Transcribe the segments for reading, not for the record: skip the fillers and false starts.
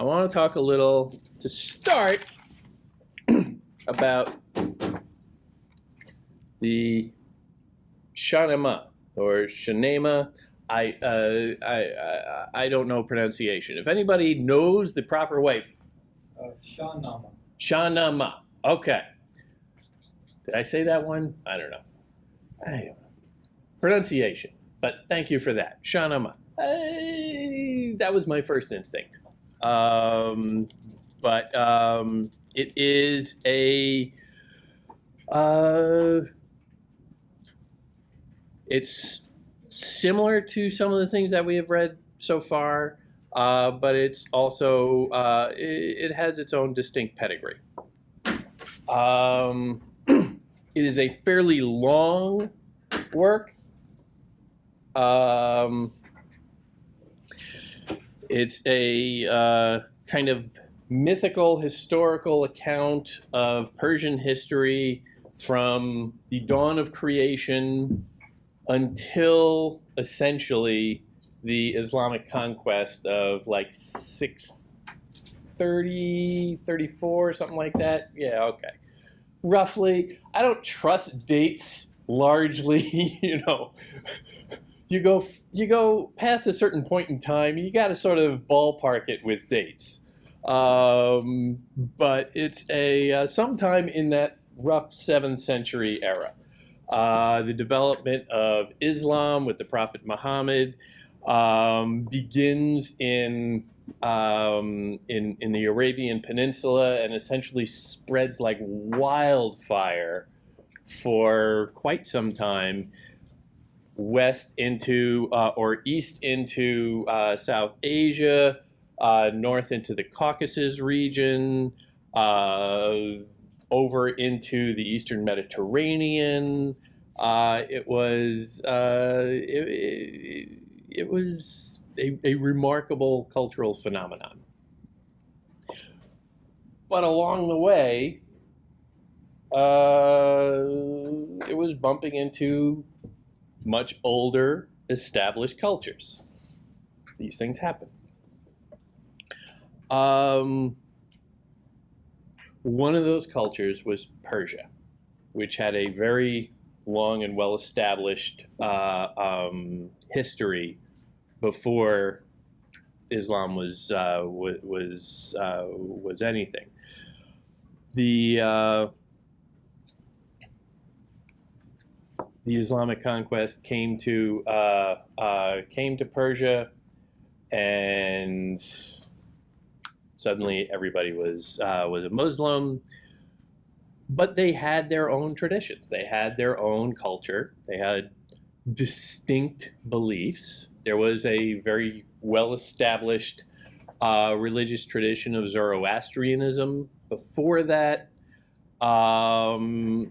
I want to talk a little, to start, about the Shahnameh or Shahnameh. I don't know pronunciation. If anybody knows the proper way. Shahnameh. Shahnameh. Okay. Did I say that one? I don't know. Pronunciation. But thank you for that. Shahnameh. That was my first instinct. But it is a it's similar to some of the things that we have read so far, but it's also it has its own distinct pedigree. It is a fairly long work. It's a kind of mythical, historical account of Persian history from the dawn of creation until essentially the Islamic conquest of like 630, 34, something like that. Yeah, okay. Roughly. I don't trust dates largely, You go past a certain point in time, you got to sort of ballpark it with dates. But it's a sometime in that rough 7th century era. The development of Islam with the Prophet Muhammad begins in the Arabian Peninsula and essentially spreads like wildfire for quite some time, west into or east into South Asia, north into the Caucasus region, over into the Eastern Mediterranean. It was a remarkable cultural phenomenon. But along the way, it was bumping into much older, established cultures. These things happen. One of those cultures was Persia, which had a very long and well-established history before Islam was anything. The Islamic conquest came to Persia, and suddenly everybody was a Muslim. But they had their own traditions. They had their own culture. They had distinct beliefs. There was a very well-established religious tradition of Zoroastrianism before that, and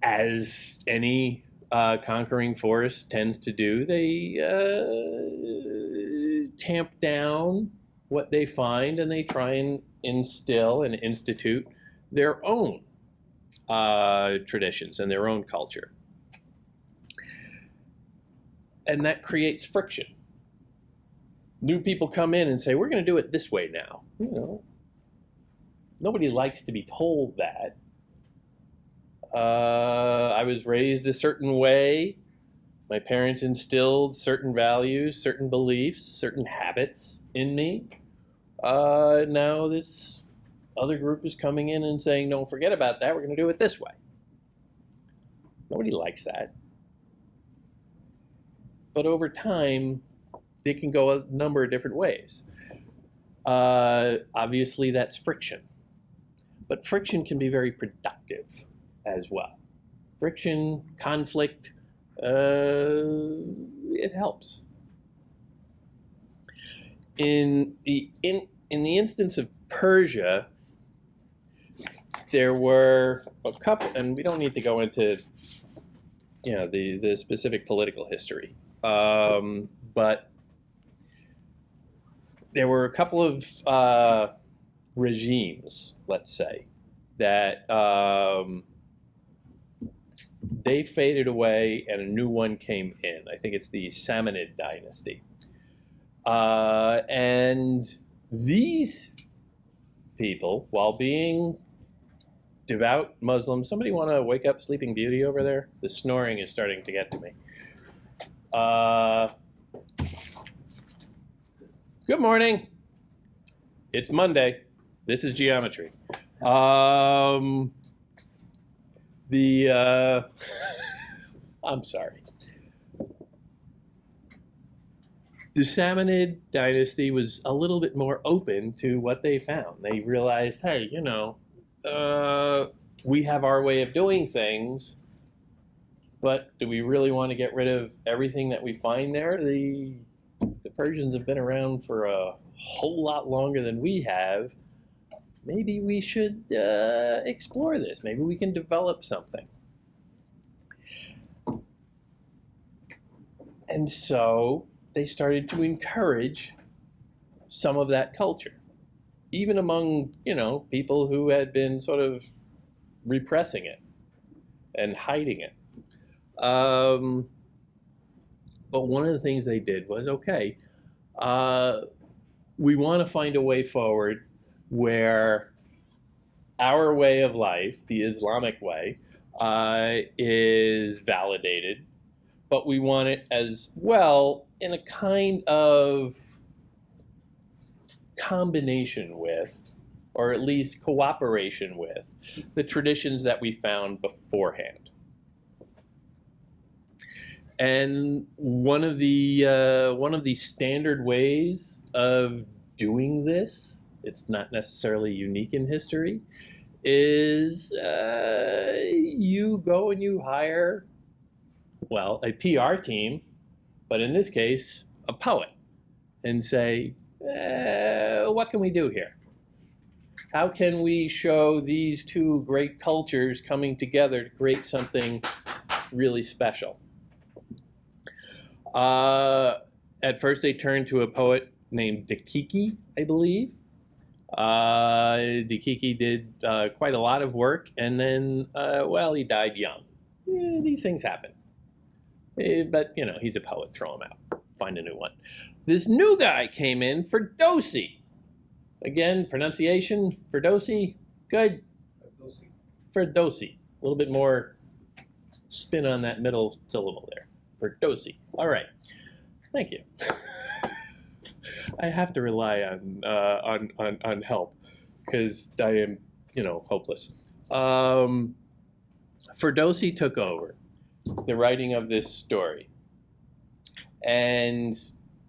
as any conquering force tends to do, they tamp down what they find, and they try and instill and institute their own traditions and their own culture. And that creates friction. New people come in and say, we're going to do it this way now. Nobody likes to be told that. I was raised a certain way. My parents instilled certain values, certain beliefs, certain habits in me. Now this other group is coming in and saying, don't forget about that. We're going to do it this way. Nobody likes that. But over time, they can go a number of different ways. Obviously, that's friction. But friction can be very productive as well. Friction, conflict, it helps. In the instance of Persia, there were a couple, and we don't need to go into the specific political history, but there were a couple of regimes, let's say, that they faded away and a new one came in. I think it's the Samanid dynasty. And these people, while being devout Muslims, somebody want to wake up Sleeping Beauty over there? The snoring is starting to get to me. Good morning. It's Monday. This is geometry. I'm sorry. The Samanid dynasty was a little bit more open to what they found. They realized, hey, we have our way of doing things, but do we really want to get rid of everything that we find there? The Persians have been around for a whole lot longer than we have. Maybe we should explore this. Maybe we can develop something. And so they started to encourage some of that culture, even among, people who had been sort of repressing it and hiding it. But one of the things they did was, okay, we want to find a way forward where our way of life, the Islamic way, is validated, but we want it as well in a kind of combination with, or at least cooperation with, the traditions that we found beforehand. And one of the standard ways of doing this, it's not necessarily unique in history, is you go and you hire, well, a PR team, but in this case, a poet, and say, what can we do here? How can we show these two great cultures coming together to create something really special? At first they turned to a poet named Dakiki, I believe. Dakiki did quite a lot of work, and then, he died young. These things happen. But, he's a poet, throw him out, find a new one. This new guy came in, Ferdowsi. Again, pronunciation, Ferdowsi, good? Ferdowsi. A little bit more spin on that middle syllable there. Ferdowsi. All right. Thank you. I have to rely on help because I am, hopeless. Ferdowsi took over the writing of this story,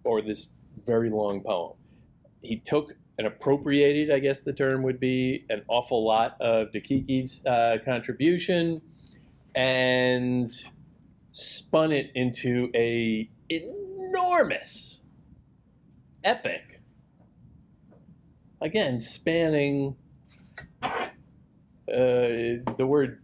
or this very long poem. He took and appropriated, I guess the term would be, an awful lot of Dakiki's contribution, and spun it into a enormous epic, again spanning the word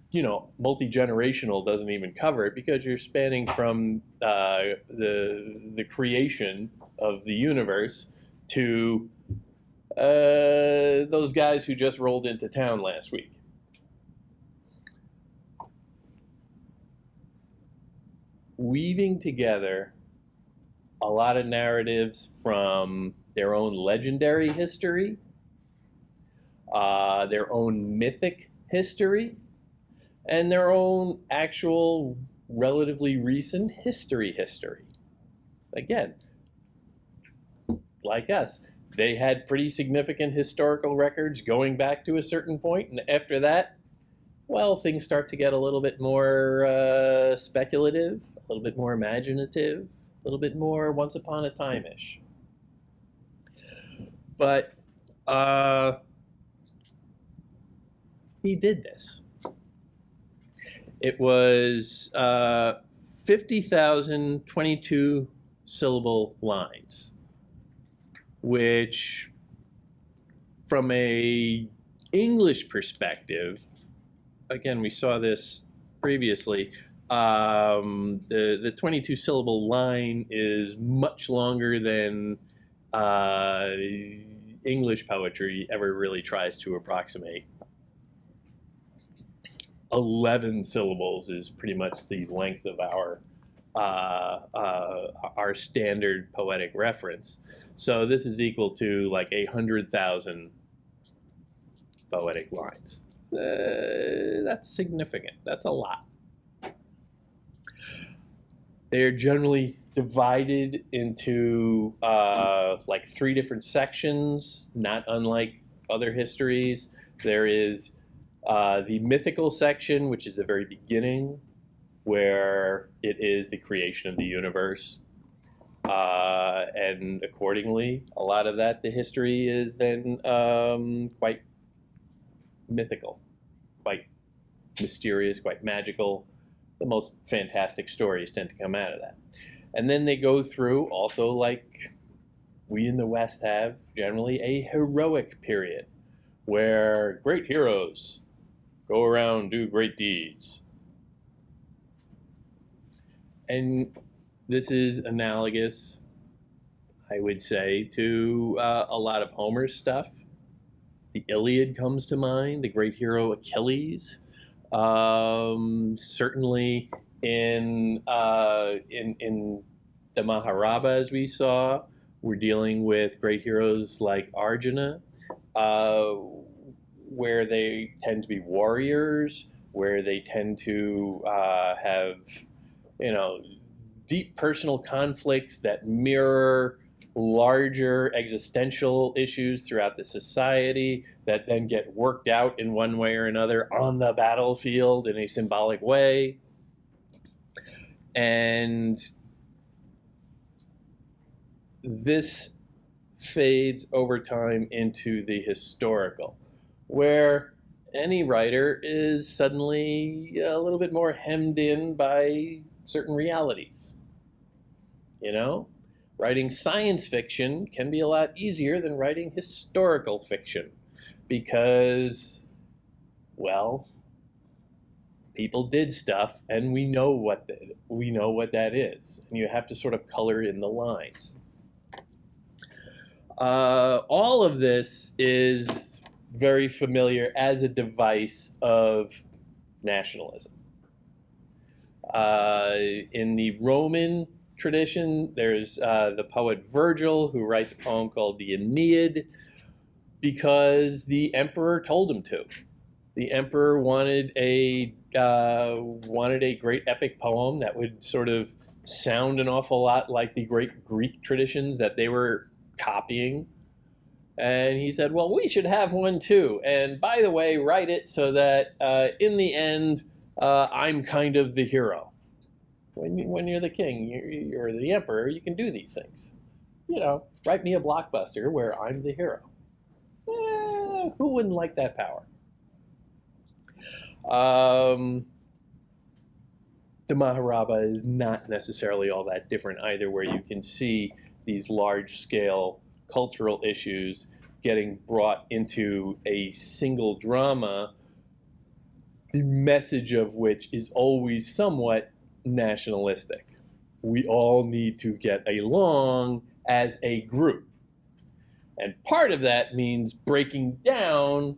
multi-generational doesn't even cover it, because you're spanning from the creation of the universe to those guys who just rolled into town last week. Weaving together a lot of narratives from their own legendary history, their own mythic history, and their own actual relatively recent history. Again, like us, they had pretty significant historical records going back to a certain point, and after that, well, things start to get a little bit more speculative, a little bit more imaginative, a little bit more once upon a time-ish. But he did this. It was 50,000 22-syllable lines, which, from a English perspective, again, we saw this previously, the 22-syllable line is much longer than English poetry ever really tries to approximate. 11 syllables is pretty much the length of our standard poetic reference. So this is equal to like 100,000 poetic lines. That's significant. That's a lot. They're generally divided into like 3 different sections, not unlike other histories. There is the mythical section, which is the very beginning, where it is the creation of the universe. And accordingly, a lot of that, the history is then quite mythical, quite mysterious, quite magical. The most fantastic stories tend to come out of that. And then they go through, also like we in the West have, generally a heroic period where great heroes go around, do great deeds. And this is analogous, I would say, to a lot of Homer's stuff. The Iliad comes to mind, the great hero Achilles. Certainly in the Mahabharata, as we saw, we're dealing with great heroes like Arjuna, where they tend to be warriors, where they tend to have, deep personal conflicts that mirror larger existential issues throughout the society that then get worked out in one way or another on the battlefield in a symbolic way. And this fades over time into the historical, where any writer is suddenly a little bit more hemmed in by certain realities. Writing science fiction can be a lot easier than writing historical fiction because, well, people did stuff and we know what that is, and you have to sort of color in the lines. All of this is very familiar as a device of nationalism. In the Roman tradition, there's the poet Virgil, who writes a poem called the Aeneid because the emperor told him to. The emperor wanted a great epic poem that would sort of sound an awful lot like the great Greek traditions that they were copying. And he said, well, we should have one too. And by the way, write it so that in the end, I'm kind of the hero. When you're the king, you're the emperor, you can do these things. Write me a blockbuster where I'm the hero. Who wouldn't like that power? The Mahabharata is not necessarily all that different either, where you can see these large-scale cultural issues getting brought into a single drama, the message of which is always somewhat nationalistic. We all need to get along as a group. And part of that means breaking down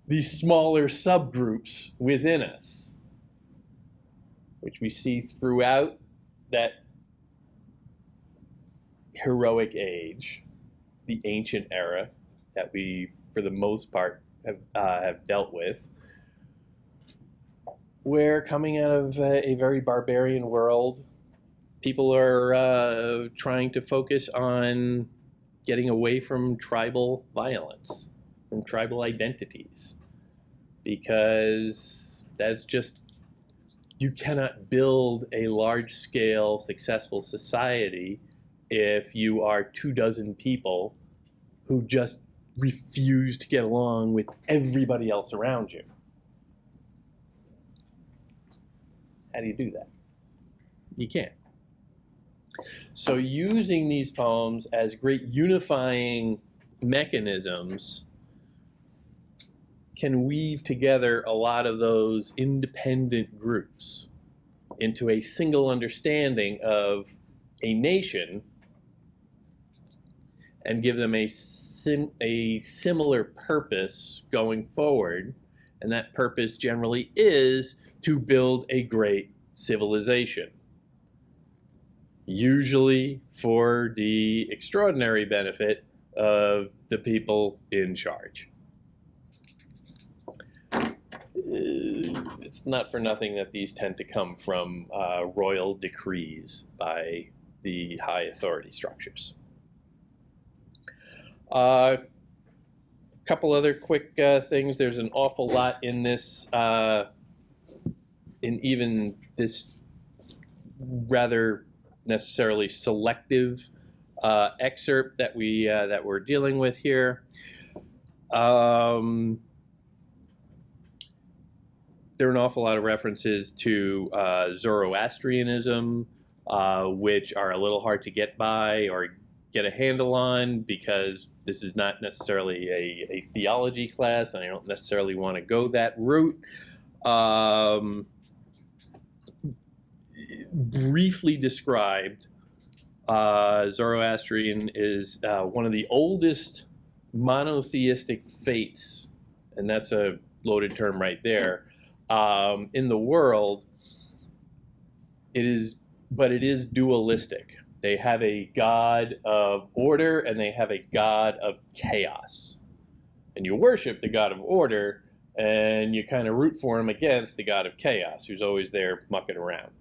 these smaller subgroups within us, which we see throughout that heroic age, the ancient era that we, for the most part, have dealt with, where coming out of a very barbarian world, people are trying to focus on getting away from tribal violence, from tribal identities, because that's just, you cannot build a large-scale, successful society if you are 24 people who just refuse to get along with everybody else around you. How do you do that? You can't. So using these poems as great unifying mechanisms can weave together a lot of those independent groups into a single understanding of a nation and give them a similar purpose going forward, And that purpose generally is to build a great civilization, usually for the extraordinary benefit of the people in charge. It's not for nothing that these tend to come from royal decrees by the high authority structures. Couple other quick things. There's an awful lot in this, in even this rather necessarily selective excerpt that we're dealing with here. There are an awful lot of references to Zoroastrianism, which are a little hard to get by or get a handle on, because this is not necessarily a theology class, and I don't necessarily want to go that route. Briefly described, Zoroastrian is one of the oldest monotheistic faiths, and that's a loaded term right there, in the world. But it is dualistic. They have a god of order and they have a god of chaos. And you worship the god of order and you kind of root for him against the god of chaos, who's always there mucking around.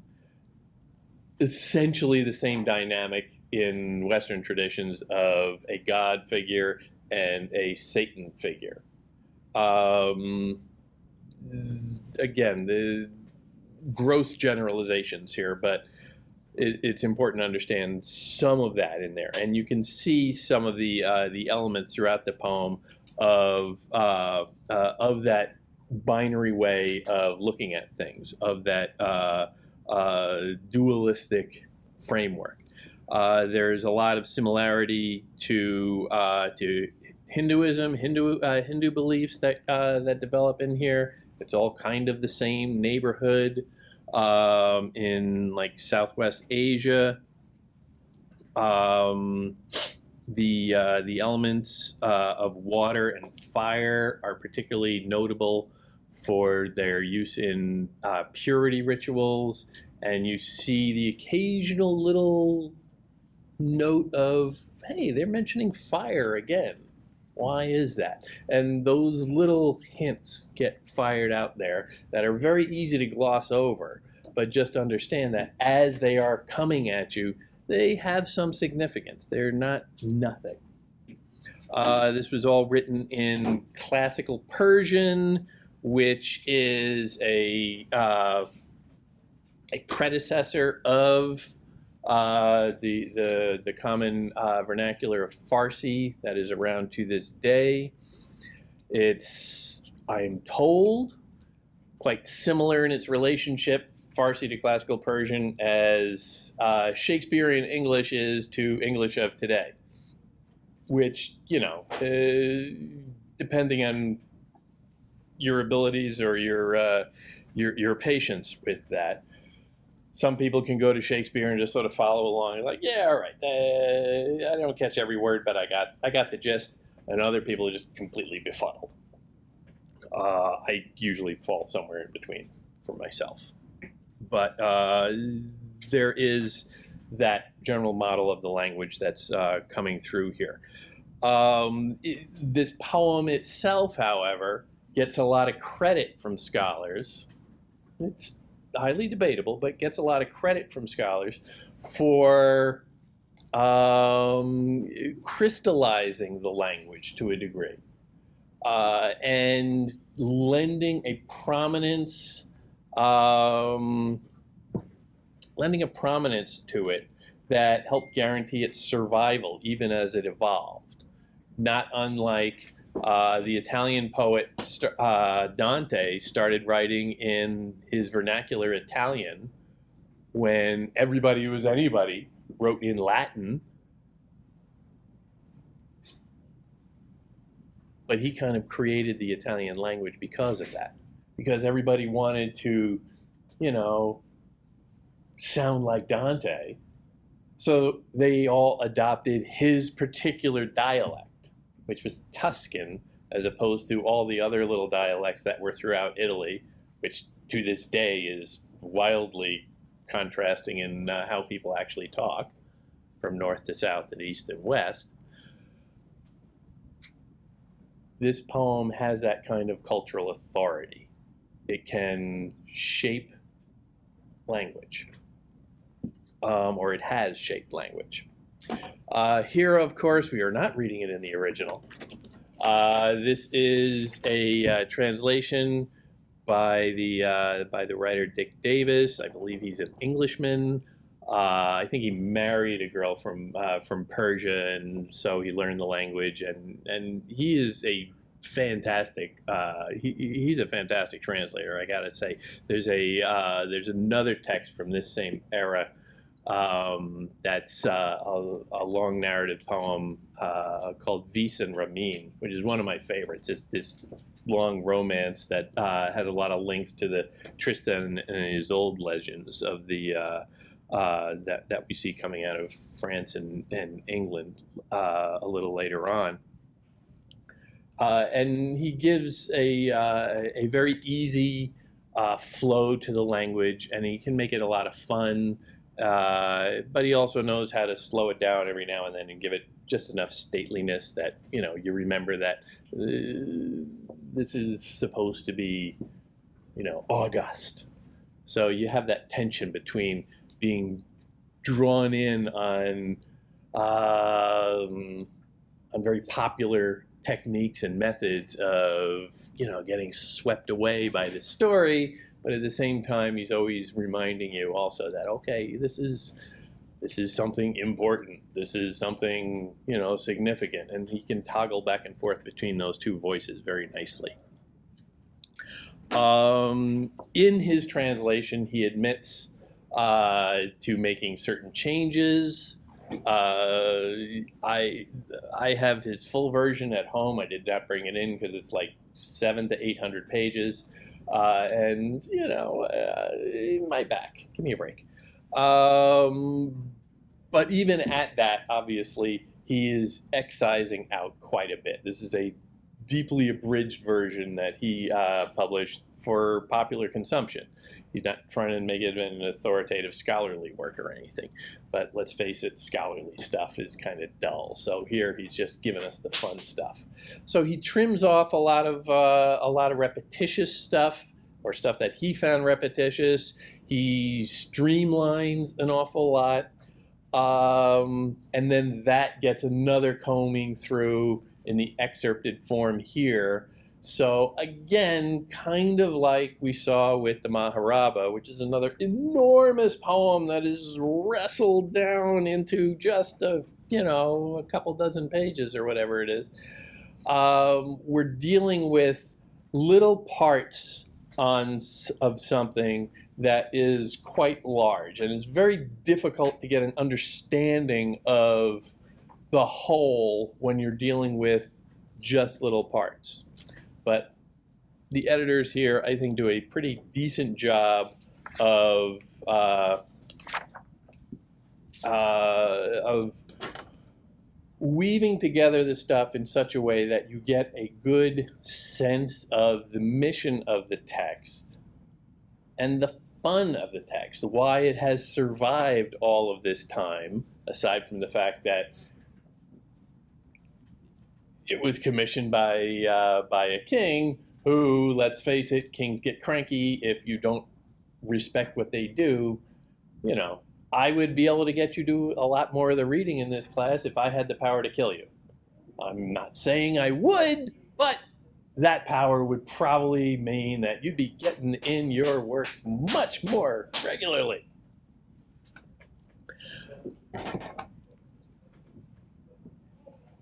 Essentially the same dynamic in Western traditions of a god figure and a Satan figure. Again, the gross generalizations here, but it's important to understand some of that in there, and you can see some of the elements throughout the poem of that binary way of looking at things, of that dualistic framework. There's a lot of similarity to Hinduism, Hindu beliefs that develop in here. It's all kind of the same neighborhood. In like Southwest Asia, the elements of water and fire are particularly notable for their use in purity rituals, and you see the occasional little note of, hey, they're mentioning fire again. Why is that? And those little hints get fired out there that are very easy to gloss over, but just understand that as they are coming at you, they have some significance. They're not nothing. This was all written in classical Persian, which is a predecessor of the common vernacular of Farsi that is around to this day. It's, I'm told, quite similar in its relationship, Farsi to classical Persian, as Shakespearean English is to English of today, which, you know, depending on your abilities or your patience with that, some people can go to Shakespeare and just sort of follow along, like, yeah, all right, I don't catch every word, but I got the gist. And other people are just completely befuddled. I usually fall somewhere in between for myself. But there is that general model of the language that's coming through here. This poem itself, however, gets a lot of credit from scholars. It's highly debatable, but gets a lot of credit from scholars for crystallizing the language to a degree, and lending a prominence to it that helped guarantee its survival even as it evolved. Not unlike the Italian poet Dante started writing in his vernacular Italian when everybody who was anybody wrote in Latin. But he kind of created the Italian language because of that. Because everybody wanted to, you know, sound like Dante. So they all adopted his particular dialect, which was Tuscan, as opposed to all the other little dialects that were throughout Italy, which to this day is wildly contrasting in how people actually talk from north to south and east and west. This poem has that kind of cultural authority. It can shape language, or it has shaped language. Here, of course, we are not reading it in the original. This is a translation by the writer Dick Davis. I believe he's an Englishman. I think he married a girl from Persia, and so he learned the language. And he is a fantastic. He's a fantastic translator. I gotta say, there's another text from this same era. That's a long narrative poem called Vis and Ramin, which is one of my favorites. It's this long romance that has a lot of links to the Tristan and Isolde legends of the that we see coming out of France and England a little later on. And he gives a very easy flow to the language, and he can make it a lot of fun. But he also knows how to slow it down every now and then and give it just enough stateliness that, you know, you remember that this is supposed to be, you know, august. So you have that tension between being drawn in on very popular techniques and methods of, you know, getting swept away by the story, but at the same time, he's always reminding you also that, okay, this is something important. This is something, you know, significant, and he can toggle back and forth between those two voices very nicely. In his translation, he admits to making certain changes. I have his full version at home. I did not bring it in because it's like 700 to 800 pages. And, you know, my back, give me a break. But even at that, obviously, he is excising out quite a bit. This is a deeply abridged version that he published for popular consumption. He's not trying to make it an authoritative scholarly work or anything. But let's face it, scholarly stuff is kind of dull. So here he's just giving us the fun stuff. So he trims off a lot of repetitious stuff, or stuff that he found repetitious. He streamlines an awful lot. And then that gets another combing through in the excerpted form here. So again, kind of like we saw with the Maharaba, which is another enormous poem that is wrestled down into just a couple dozen pages or whatever it is. We're dealing with little parts of something that is quite large, and it's very difficult to get an understanding of the whole when you're dealing with just little parts. But the editors here, I think, do a pretty decent job of weaving together the stuff in such a way that you get a good sense of the mission of the text and the fun of the text, why it has survived all of this time, aside from the fact that it was commissioned by a king who, let's face it, kings get cranky if you don't respect what they do. You know, I would be able to get you to do a lot more of the reading in this class if I had the power to kill you. I'm not saying I would, but that power would probably mean that you'd be getting in your work much more regularly.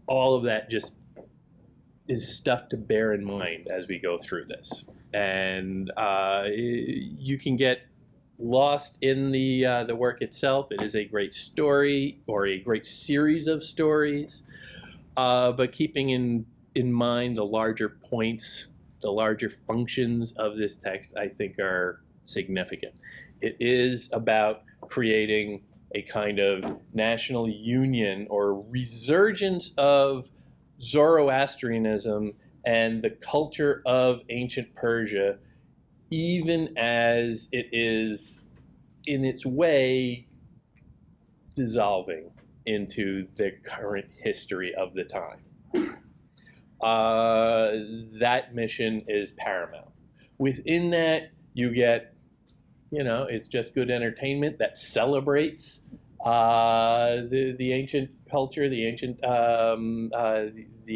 All of that just is stuff to bear in mind as we go through this. And you can get lost in the work itself. It is a great story or a great series of stories, but keeping in mind the larger points, the larger functions of this text, I think are significant. It is about creating a kind of national union or resurgence of Zoroastrianism and the culture of ancient Persia, even as it is in its way dissolving into the current history of the time. That mission is paramount. Within that, you get, it's just good entertainment that celebrates the ancient culture, the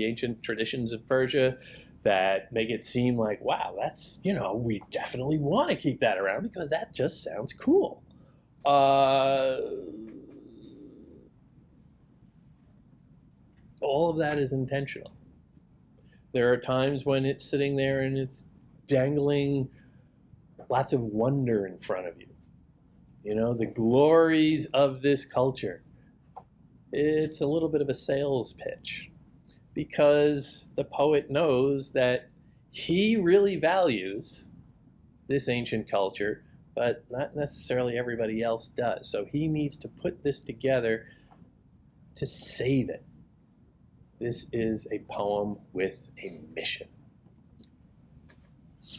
ancient traditions of Persia, that make it seem like, wow, that's, we definitely want to keep that around because that just sounds cool. All of that is intentional. There are times when it's sitting there and it's dangling lots of wonder in front of you. The glories of this culture. It's a little bit of a sales pitch because the poet knows that he really values this ancient culture, but not necessarily everybody else does. So he needs to put this together to say that this is a poem with a mission.